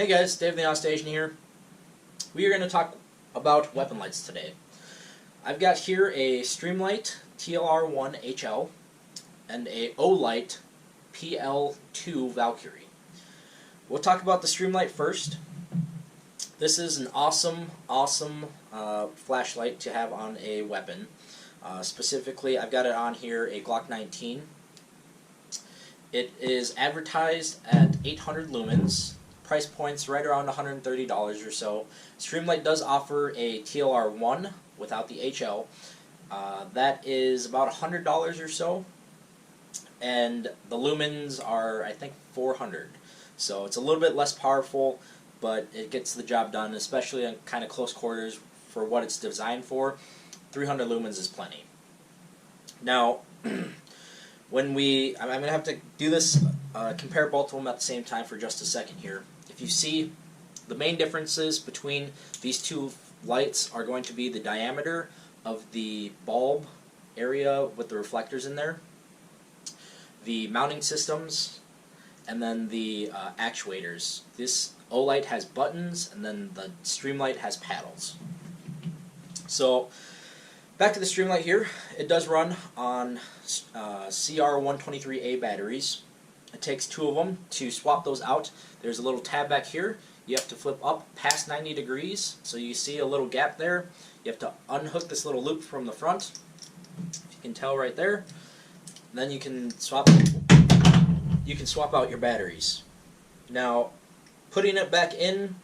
Hey guys, Dave the Station here. We are going to talk about weapon lights today. I've got here a Streamlight TLR1-HL and a Olight PL-2 Valkyrie. We'll talk about the Streamlight first. This is an awesome flashlight to have on a weapon. Specifically, I've got it on here a Glock 19. It is advertised at 800 lumens. Price point's right around $130 or so. Streamlight does offer a TLR1 without the HL. That is about $100 or so. And the lumens are, I think, 400. So it's a little bit less powerful, but it gets the job done, especially in kind of close quarters for what it's designed for. 300 lumens is plenty. Now, I'm going to have to do this, compare both of them at the same time for just a second here. If you see, the main differences between these two lights are going to be the diameter of the bulb area with the reflectors in there, the mounting systems, and then the actuators. This Olight has buttons, and then the Streamlight has paddles. So, back to the Streamlight here. It does run on CR123A batteries. It takes two of them to swap those out. There's a little tab back here. You have to flip up past 90 degrees, so you see a little gap there. You have to unhook this little loop from the front, if you can tell right there. Then you can swap out your batteries. Now, putting it back in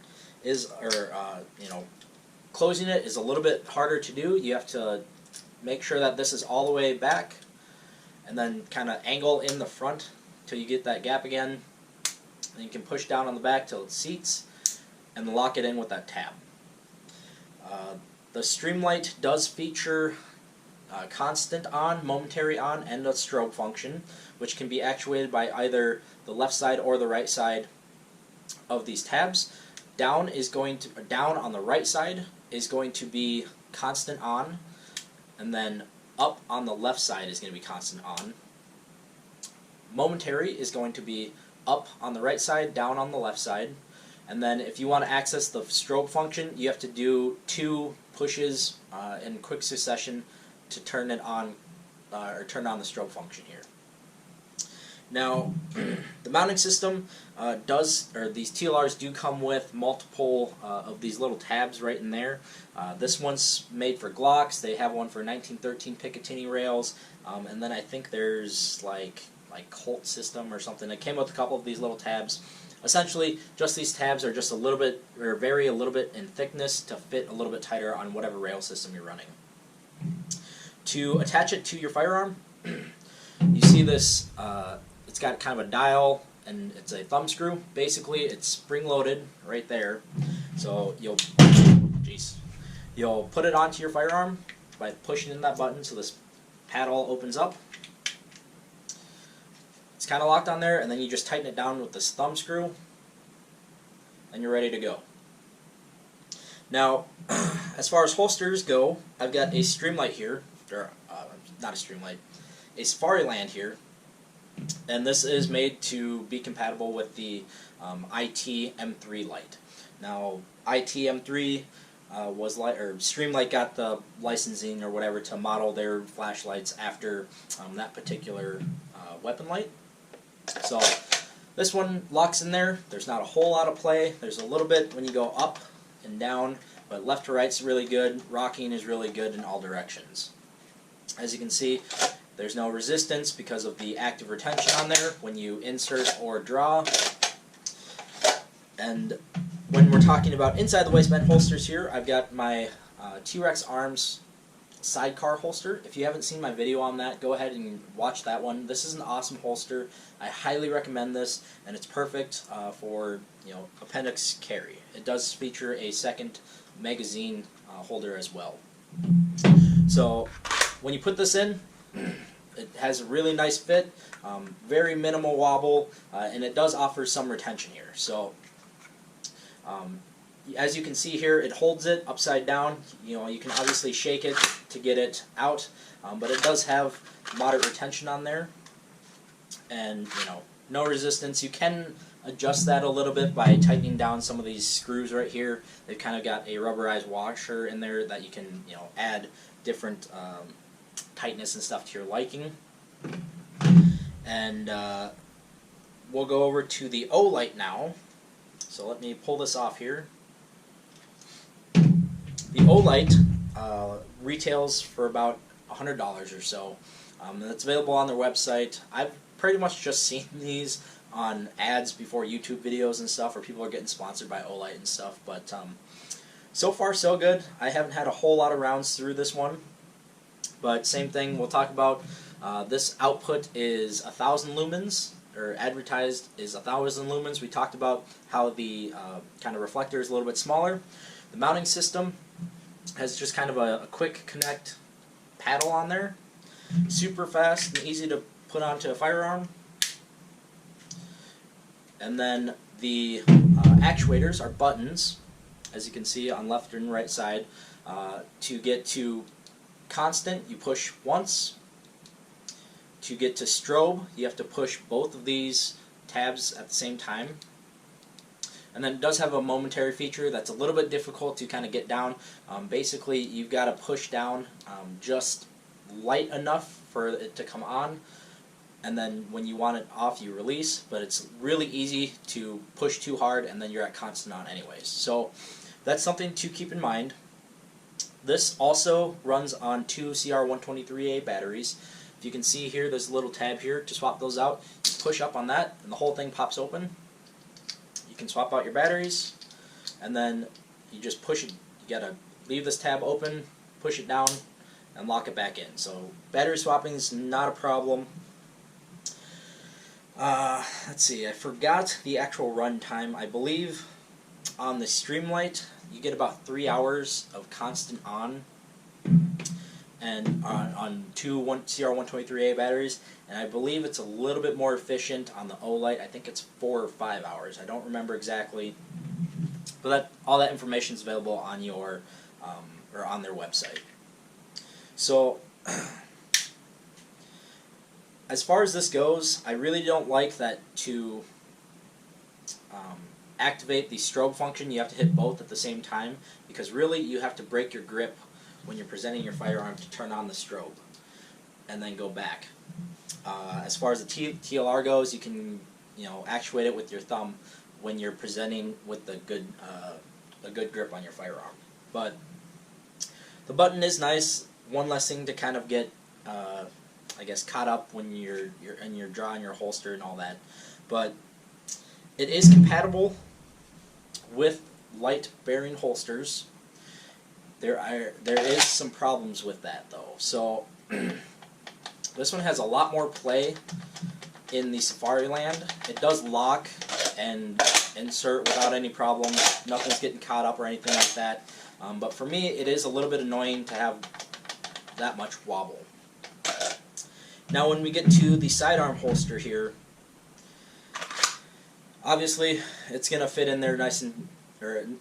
closing it is a little bit harder to do. You have to make sure that this is all the way back, and then kind of angle in the front till you get that gap again. Then you can push down on the back till it seats, and lock it in with that tab. The Streamlight does feature constant on, momentary on, and a strobe function, which can be actuated by either the left side or the right side of these tabs. Down on the right side is going to be constant on, and then up on the left side is going to be constant on. Momentary is going to be up on the right side, down on the left side. And then if you want to access the strobe function, you have to do 2 pushes in quick succession to turn it on, or turn on the strobe function here. Now, the mounting system these TLRs do come with multiple of these little tabs right in there. This one's made for Glocks. They have one for 1913 Picatinny rails, and then I think there's like Colt system or something. It came with a couple of these little tabs. Essentially, just these tabs are just vary a little bit in thickness to fit a little bit tighter on whatever rail system you're running. To attach it to your firearm, you see this. It's got kind of a dial, and it's a thumb screw. Basically, it's spring-loaded right there. So you'll put it onto your firearm by pushing in that button, so this paddle opens up. It's kind of locked on there, and then you just tighten it down with this thumb screw, and you're ready to go. Now, as far as holsters go, I've got a Streamlight here, or not a Streamlight, a Safariland here. And this is made to be compatible with the IT M3 light. Now, IT M3 Streamlight got the licensing or whatever to model their flashlights after that particular weapon light. So this one locks in there. There's not a whole lot of play. There's a little bit when you go up and down, but left to right's really good. Rocking is really good in all directions. As you can see, there's no resistance because of the active retention on there when you insert or draw. And when we're talking about inside the waistband holsters here, I've got my T-Rex Arms sidecar holster. If you haven't seen my video on that, go ahead and watch that one. This is an awesome holster. I highly recommend this, and it's perfect for appendix carry. It does feature a second magazine holder as well. So when you put this in, it has a really nice fit, very minimal wobble, and it does offer some retention here. So, as you can see here, it holds it upside down. You can obviously shake it to get it out, but it does have moderate retention on there, and no resistance. You can adjust that a little bit by tightening down some of these screws right here. They've kind of got a rubberized washer in there that you can, you know, add different tightness and stuff to your liking. And we'll go over to the Olight now. So let me pull this off here. The Olight retails for about $100 or so. And it's available on their website. I've pretty much just seen these on ads before YouTube videos and stuff, where people are getting sponsored by Olight and stuff. But so far so good. I haven't had a whole lot of rounds through this one. But same thing we'll talk about. This output is 1,000 lumens, or advertised is 1,000 lumens. We talked about how the kind of reflector is a little bit smaller. The mounting system has just kind of a quick connect paddle on there. Super fast and easy to put onto a firearm. And then the actuators are buttons, as you can see on left and right side. To get to constant, you push once. To get to strobe, you have to push both of these tabs at the same time. And then it does have a momentary feature that's a little bit difficult to kind of get down. Basically, you've got to push down just light enough for it to come on, and then when you want it off, you release. But it's really easy to push too hard, and then you're at constant on anyways. So that's something to keep in mind. This also runs on 2 CR123A batteries. If you can see here, there's a little tab here to swap those out. You push up on that, and the whole thing pops open. You can swap out your batteries, and then you just push it. You gotta leave this tab open, push it down, and lock it back in. So battery swapping is not a problem. Let's see, I forgot the actual run time. I believe on the Streamlight you get about 3 hours of constant on, and on two CR123A batteries, and I believe it's a little bit more efficient on the Olight. I think it's 4 or 5 hours. I don't remember exactly, but all that information is available on your or on their website. So as far as this goes, I really don't like that to activate the strobe function. You have to hit both at the same time, because really you have to break your grip when you're presenting your firearm to turn on the strobe, and then go back. As far as the TLR goes, you can, you know, actuate it with your thumb when you're presenting with a good grip on your firearm. But the button is nice. One less thing to kind of get, I guess, caught up when you're drawing your holster and all that. But it is compatible with light bearing holsters. There is some problems with that though. So this one has a lot more play in the Safari land. It does lock and insert without any problem. Nothing's getting caught up or anything like that. But for me, it is a little bit annoying to have that much wobble. Now when we get to the sidearm holster here, obviously it's going to fit in there nice and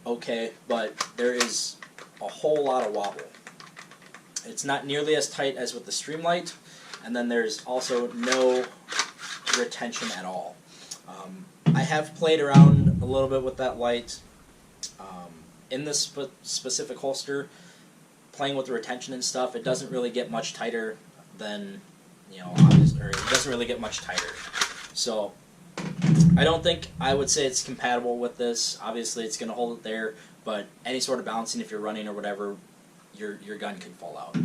okay, but there is a whole lot of wobble. It's not nearly as tight as with the Streamlight, and then there's also no retention at all. I have played around a little bit with that light in this specific holster, playing with the retention and stuff. It doesn't really get much tighter than, you know, or it doesn't really get much tighter. So I don't think I would say it's compatible with this. Obviously it's going to hold it there, but any sort of balancing, if you're running or whatever, your gun could fall out.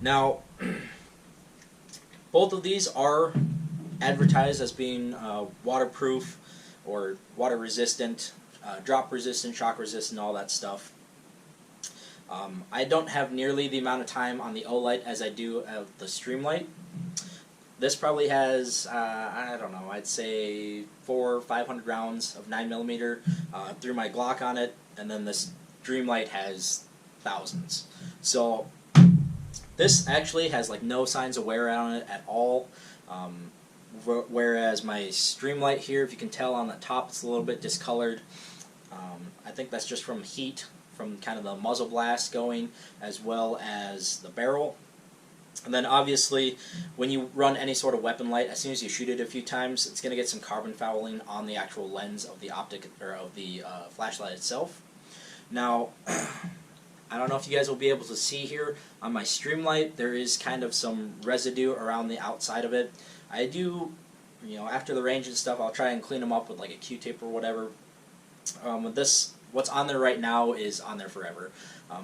Now, both of these are advertised as being waterproof or water resistant, drop resistant, shock resistant, all that stuff. I don't have nearly the amount of time on the Olight as I do of the Streamlight. This probably has, I don't know, I'd say 400 or 500 rounds of 9mm through my Glock on it, and then this Streamlight has thousands. So this actually has like no signs of wear on it at all. Whereas my Streamlight here, if you can tell on the top, it's a little bit discolored. I think that's just from heat, from kind of the muzzle blast going, as well as the barrel. And then obviously, when you run any sort of weapon light, as soon as you shoot it a few times, it's going to get some carbon fouling on the actual lens of the optic or of the flashlight itself. Now, I don't know if you guys will be able to see here on my Streamlight, there is kind of some residue around the outside of it. I do, after the range and stuff, I'll try and clean them up with like a Q-tip or whatever. With this, what's on there right now is on there forever.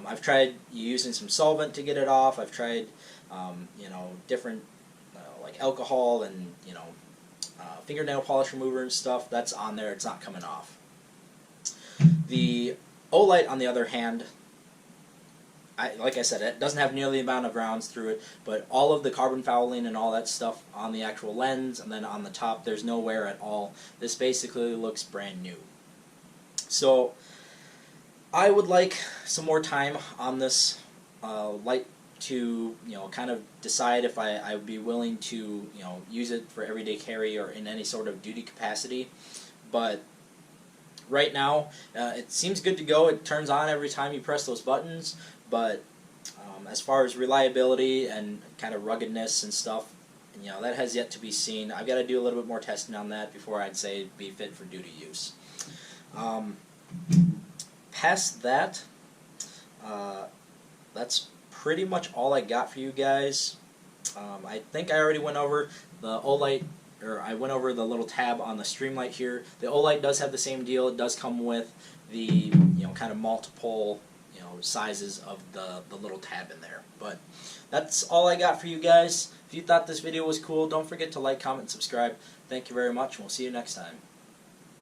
I've tried using some solvent to get it off. I've tried, different like alcohol and fingernail polish remover and stuff. That's on there. It's not coming off. The Olight, on the other hand, like I said, it doesn't have nearly the amount of rounds through it, but all of the carbon fouling and all that stuff on the actual lens and then on the top, there's no wear at all. This basically looks brand new. So I would like some more time on this light to kind of decide if I would be willing to use it for everyday carry or in any sort of duty capacity. But right now it seems good to go. It turns on every time you press those buttons, but as far as reliability and kind of ruggedness and stuff, that has yet to be seen. I've got to do a little bit more testing on that before I'd say it'd be fit for duty use. Past that, that's pretty much all I got for you guys. I think I already went over the Olight, or I went over the little tab on the Streamlight here. The Olight does have the same deal. It does come with the kind of multiple sizes of the little tab in there. But that's all I got for you guys. If you thought this video was cool, don't forget to like, comment, and subscribe. Thank you very much, and we'll see you next time.